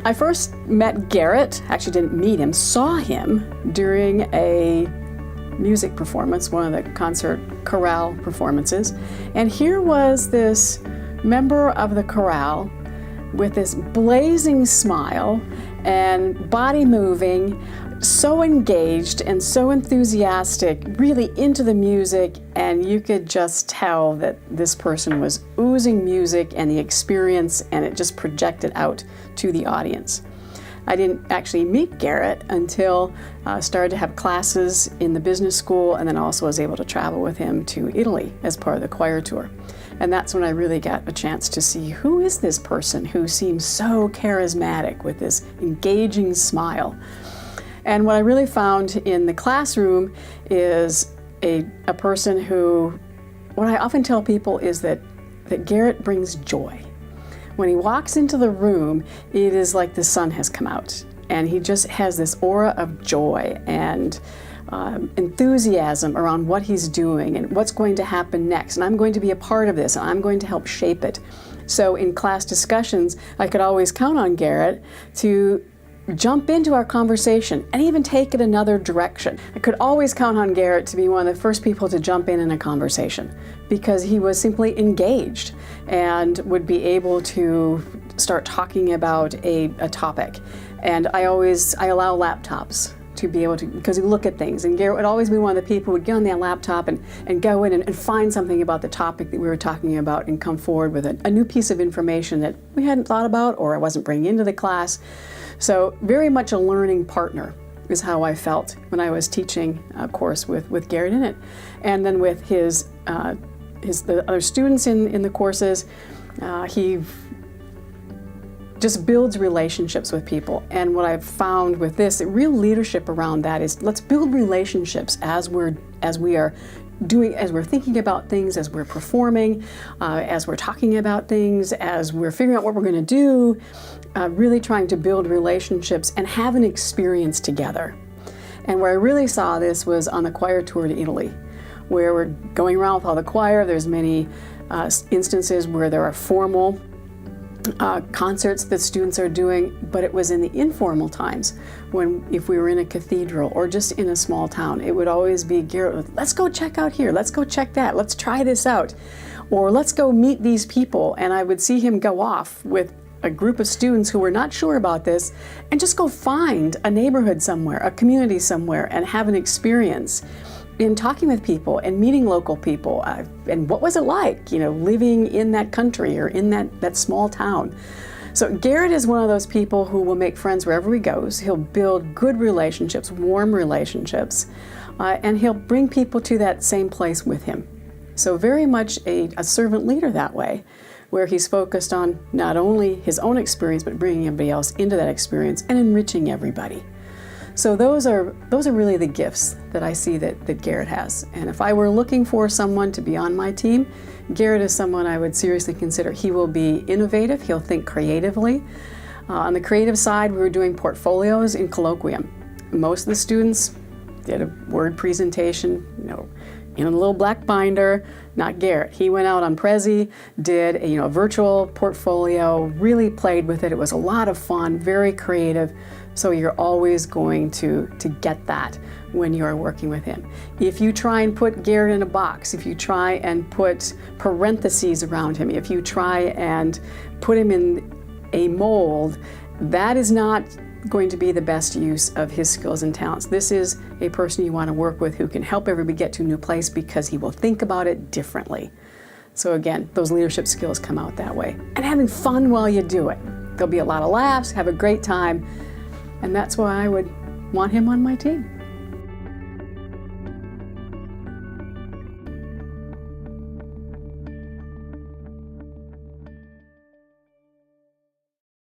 I first met Garrett, actually didn't meet him, saw him during a music performance, one of the concert chorale performances. And here was this member of the chorale with this blazing smile and body moving, so engaged and so enthusiastic, really into the music, and you could just tell that this person was oozing music and the experience, and it just projected out to the audience. I didn't actually meet Garrett until I started to have classes in the business school, and then also was able to travel with him to Italy as part of the choir tour. And that's when I really got a chance to see, who is this person who seems so charismatic with this engaging smile? And what I really found in the classroom is a person who, what I often tell people is that Garrett brings joy. When he walks into the room, it is like the sun has come out, and he just has this aura of joy and enthusiasm around what he's doing and what's going to happen next. And I'm going to be a part of this, and I'm going to help shape it. So in class discussions, I could always count on Garrett to jump into our conversation and even take it another direction. I could always count on Garrett to be one of the first people to jump in a conversation, because he was simply engaged and would be able to start talking about a topic. And I allow laptops to be able to, because we look at things, and Garrett would always be one of the people who would get on that laptop and go in and find something about the topic that we were talking about and come forward with a new piece of information that we hadn't thought about or I wasn't bringing into the class. So very much a learning partner is how I felt when I was teaching a course with Garrett in it. And then with the other students in the courses, he just builds relationships with people. And what I've found with this, real leadership around that is, let's build relationships as we're thinking about things, as we're performing, as we're talking about things, as we're figuring out what we're going to do, really trying to build relationships and have an experience together. And where I really saw this was on the choir tour to Italy, where we're going around with all the choir. There's many instances where there are formal concerts that students are doing, but it was in the informal times when, if we were in a cathedral or just in a small town, it would always be Garrett, let's go check out here, let's go check that, let's try this out, or let's go meet these people. And I would see him go off with a group of students who were not sure about this and just go find a neighborhood somewhere, a community somewhere, and have an experience in talking with people and meeting local people. And what was it like, living in that country or in that small town? So Garrett is one of those people who will make friends wherever he goes. He'll build good relationships, warm relationships, and he'll bring people to that same place with him. So very much a servant leader that way, where he's focused on not only his own experience, but bringing everybody else into that experience and enriching everybody. So those are really the gifts that I see that Garrett has. And if I were looking for someone to be on my team, Garrett is someone I would seriously consider. He will be innovative, he'll think creatively. On the creative side, we were doing portfolios in colloquium. Most of the students did a word presentation, in a little black binder. Not Garrett. He went out on Prezi, did a virtual portfolio, really played with it. It was a lot of fun, very creative. So you're always going to get that when you're working with him. If you try and put Garrett in a box, if you try and put parentheses around him, if you try and put him in a mold, that is not going to be the best use of his skills and talents. This is a person you want to work with who can help everybody get to a new place, because he will think about it differently. So again, those leadership skills come out that way. And having fun while you do it. There'll be a lot of laughs, have a great time, and that's why I would want him on my team.